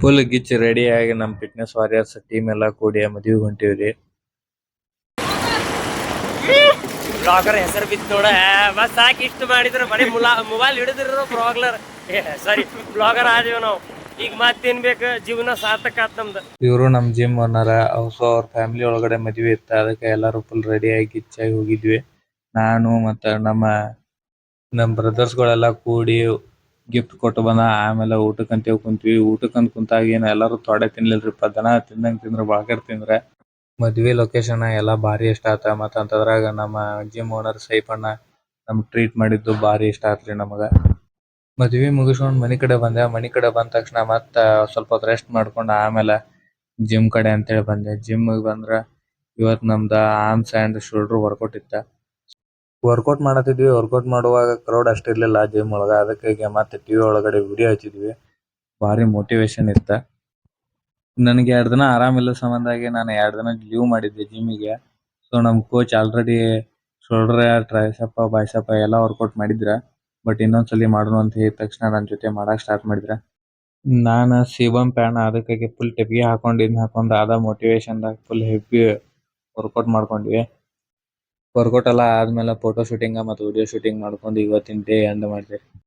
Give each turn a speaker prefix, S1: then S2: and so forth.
S1: Full ಗಿಚ್ ready ಆಗಿ ನಮ್ fitness warriors team ಎಲ್ಲಾ ಕೂಡಿ ಮದ್ವಿಗೆ ಹೊಂಟಿವ್ರಿ.
S2: ಬ್ಲಾಗರ್ ಹೆಸರು ಬಿತ್ತು ನೋಡ ಬಸ್ ಸಾಕಿ ಇಷ್ಟು ಮಾಡಿದ್ರು ಬರೀ ಮೊಬೈಲ್ ಹಿಡಿದಿರೋ ಬ್ಲಾಗ್ಲರ್ ಸಾರಿ ಬ್ಲಾಗರ್ ಆದಿವಿ ನಾವು. ಈಗ ಮತ್ ತಿನ್ಬೇಕು, ಜೀವನ ಸಾರ್ಥಕ ಆತ್ ನಮ್ದು.
S1: ಇವರು ನಮ್ ಜಿಮ್ ಓನರ್. ಅವ್ರ ಫ್ಯಾಮಿಲಿ ಒಳಗಡೆ ಮದ್ವೆ ಇತ್ತ, ಅದಕ್ಕೆ ಎಲ್ಲಾರು ಫುಲ್ ರೆಡಿ ಆಗಿ ಗಿಚ್ಚಾಗಿ ಹೋಗಿದ್ವಿ. ನಾನು ಮತ್ತ ನಮ್ ಬ್ರದರ್ಸ್ ಗಳೆಲ್ಲ ಕೂಡಿ ಗಿಫ್ಟ್ ಕೊಟ್ಟು ಬಂದ. ಆಮೇಲೆ ಊಟಕ್ಕಂತ ಕುಂತ್ವಿ. ಊಟಕ್ಕಂತ ಕುಂತಾಗ ಏನ್ ಎಲ್ಲಾರು ತೊಡೆ ತಿನ್ಲಿಲ್ರಿಪ್ಪ, ದನ ತಿಂದಂಗ ತಿಂದ್ರ ಬಾಳ್ಕರ್ ತಿಂದ್ರ. ಮದ್ವಿ ಲೊಕೇಶನ್ ಎಲ್ಲಾ ಭಾರಿ ಇಷ್ಟ ಆತ. ಮತ್ತ ಅಂತದ್ರಾಗ ನಮ್ಮ ಜಿಮ್ ಓನರ್ ಸೈಫಣ್ಣ ನಮ್ಗ್ ಟ್ರೀಟ್ ಮಾಡಿದ್ದು ಭಾರಿ ಇಷ್ಟ ಆತ್ರಿ ನಮಗ. ಮದ್ವಿ ಮುಗಿಸ್ಕೊಂಡ್ ಮನಿ ಕಡೆ ಬಂದೆ. ಮನಿ ಕಡೆ ಬಂದ ತಕ್ಷಣ ಮತ್ತ ಸ್ವಲ್ಪ ಹೊತ್ತು ರೆಸ್ಟ್ ಮಾಡ್ಕೊಂಡ್ ಆಮೇಲೆ ಜಿಮ್ ಕಡೆ ಅಂತೇಳಿ ಬಂದೆ. ಜಿಮ್ ಬಂದ್ರ ಇವತ್ ನಮ್ದ ಆರ್ಮ್ಸ್ ಅಂಡ್ ಶೋಲ್ಡರ್ ವರ್ಕೌಟ್ ಇತ್ತ. ವರ್ಕೌಟ್ ಮಾಡತಿದ್ವಿ. ವರ್ಕೌಟ್ ಮಾಡುವಾಗ ಕ್ರೌಡ್ ಅಷ್ಟಿರ್ಲಿಲ್ಲ ಜಿಮ್ ಒಳಗ. ಅದಕ್ಕೆ ಮತ್ತೆ ಟಿವಿ ಒಳಗಡೆ ವಿಡಿಯೋ ಹಚ್ಚಿದ್ವಿ. ಭಾರಿ ಮೋಟಿವೇಶನ್ ಇತ್ತ. ನನಗೆ 2 ದಿನ ಆರಾಮಿಲ್ಲ ಸಂಬಂಧಾಗಿ ನಾನು 2 ದಿನ ಲೀವ್ ಮಾಡಿದ್ದೆ ಜಿಮ್ಮಿಗೆ. ಸೊ ನಮ್ coach already shoulder, tricep, bicep ಎಲ್ಲ ವರ್ಕೌಟ್ ಮಾಡಿದ್ರ. ಬಟ್ ಇನ್ನೊಂದ್ಸಲಿ ಮಾಡೋಣ ಅಂತ ಹೇಳಿದ ತಕ್ಷಣ ನನ್ನ ಜೊತೆ ಮಾಡಕ್ ಸ್ಟಾರ್ಟ್ ಮಾಡಿದ್ರ. ನಾನು ಸಿಬಮ್ ಫ್ಯಾನ್, ಅದಕ್ಕಾಗಿ ಫುಲ್ ಟೆಪ್ಗೆ ಹಾಕೊಂಡ್ ಆದ ಮೋಟಿವೇಶನ್ ದಾಗ ಫುಲ್ ಹೆವಿ ವರ್ಕೌಟ್ ಮಾಡ್ಕೊಂಡ್ವಿ. ವರ್ಕೌಟ್ ಎಲ್ಲ ಆದ್ಮೇಲೆ ಫೋಟೋ ಶೂಟಿಂಗ್ ಮತ್ತು ವಿಡಿಯೋ ಶೂಟಿಂಗ್ ಮಾಡ್ಕೊಂಡು ಇವತ್ತಿನ ಡೇ ಎಂಡ್ ಮಾಡಿದೆ.